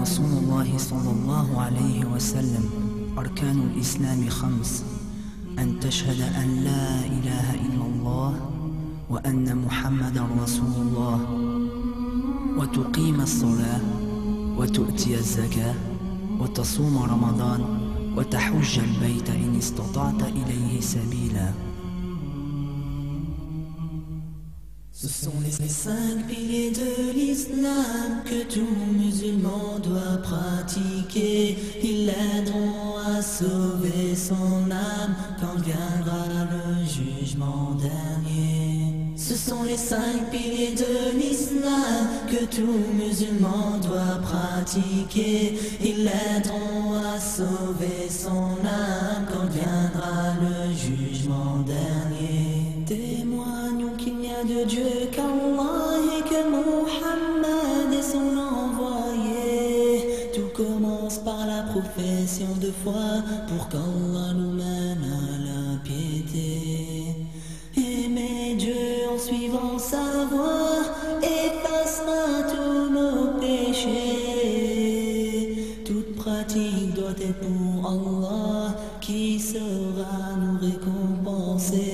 رسول الله صلى الله عليه وسلم أركان الإسلام 5: أن تشهد أن لا إله إلا الله وأن محمدا رسول الله، وتقيم الصلاة، وتؤتي الزكاة، وتصوم رمضان، وتحج البيت إن استطعت إليه سبيلا. Ce sont les 5 piliers de l'islam que tout musulman doit pratiquer. Ils l'aideront à sauver son âme quand viendra le jugement dernier. Ce sont les 5 piliers de l'islam que tout musulman doit pratiquer. Ils l'aideront à sauver son âme quand viendra le jugement dernier. Témoignons qu'il n'y a de Dieu qu'Allah et que Muhammad est son envoyé. Tout commence par la profession de foi pour qu'Allah nous mène à la piété. Aimer Dieu en suivant sa voie effacera tous nos péchés. Toute pratique doit être pour Allah qui saura nous récompenser.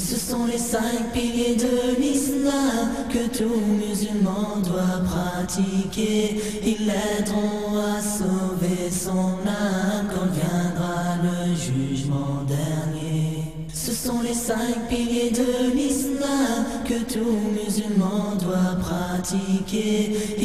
Ce sont les 5 piliers de l'islam que tout musulman doit pratiquer. Ils l'aideront à sauver son âme quand viendra le jugement dernier. Ce sont les 5 piliers de l'islam que tout musulman doit pratiquer.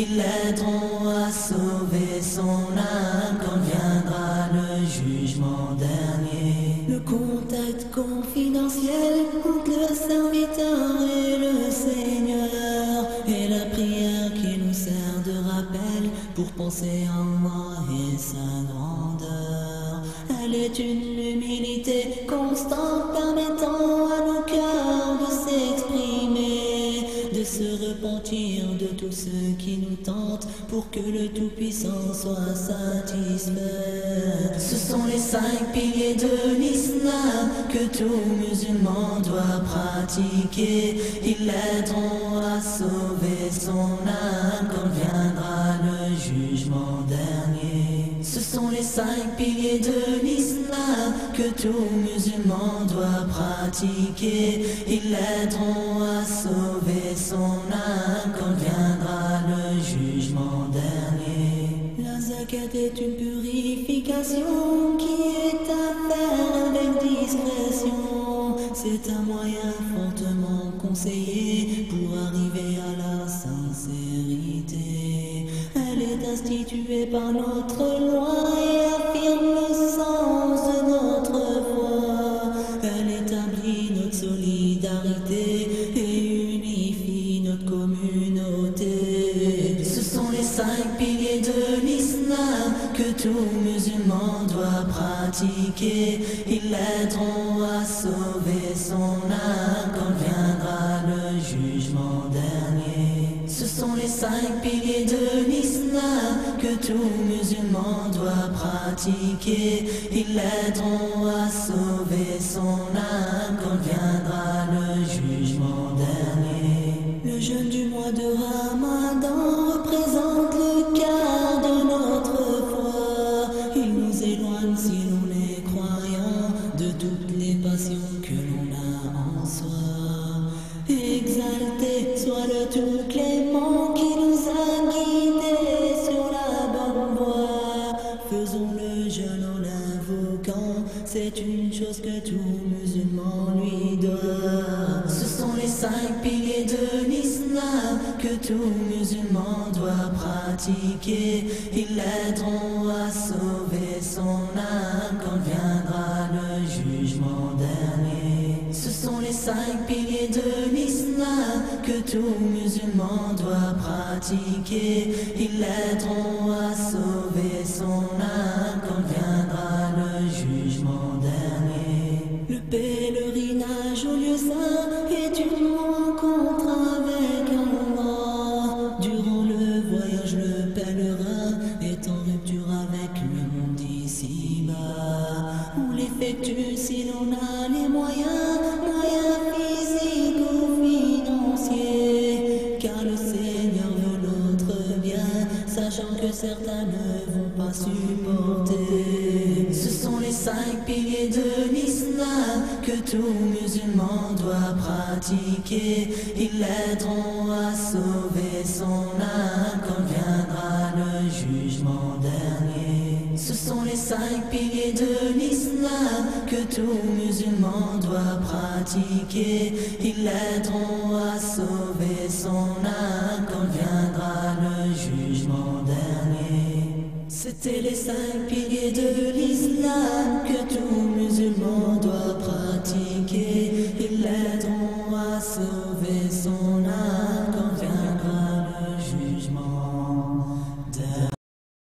Ils l'aideront à sauver son âme quand viendra le jugement dernier. Le contact confidentiel entre le serviteur et le Seigneur, et la prière qui nous sert de rappel pour penser à Allah et sa grandeur. Elle est une humilité constante permettant à nos cœurs de s'exprimer, de se repentir de tout ce qui nous tente pour que le Tout-Puissant soit satisfait. Ce sont les 5 piliers de l'islam que tout musulman doit pratiquer. Ils l'aideront à sauver son âme quand viendra le jugement dernier. Ce sont les 5 piliers de l'islam que tout musulman doit pratiquer. Ils l'aideront à sauver son âme quand viendra le jugement dernier. La zakat est une purification qui est à faire avec discrétion. C'est un moyen fortement conseillé pour arriver à la sincérité. Elle est instituée par notre loi et affirme le sens de notre foi. Elle établit notre solidarité et unifie notre communauté. Ce sont les 5 piliers de l'islam que tout musulman doit pratiquer. Ils l'aideront à sauver son âme quand viendra le jugement dernier. Ce sont les 5 piliers de l'islam que tout musulman doit pratiquer. Ils l'aideront à sauver son âme quand viendra le jugement dernier. Le jeûne du mois de Ramadan représente le quart de notre foi. Il nous éloigne, si l'on est croyant, de toutes les passions que l'on a en soi. Exalté soit le tout clément qui nous a guidés sur la bonne voie. Faisons le jeûne en l'invoquant, c'est une chose que tout musulman lui doit. Ce sont les 5 piliers de l'islam que tout musulman doit pratiquer. Ils l'aideront à sauver son âme quand viendra le jugement dernier. Ce sont les 5 piliers de l'islam que tout musulman doit pratiquer. Ils l'aideront à sauver son âme quand viendra le jugement dernier. Le pèlerinage au lieu saint est une rencontre avec Allah. Durant le voyage, le pèlerin est en rupture avec le monde ici-bas. On l'effectue si l'on a les moyens physiques ou financiers, car le Seigneur veut notre bien, sachant que que certains ne vont pas supporter. Ce sont les 5 piliers de l'islam que tout musulman doit pratiquer. Ils l'aideront à sauver son âme quand viendra le jugement dernier. Ce sont les 5 piliers de l'islam que tout musulman doit pratiquer. Ils l'aideront à sauver son âme quand viendra le jugement dernier. C'était les 5 piliers de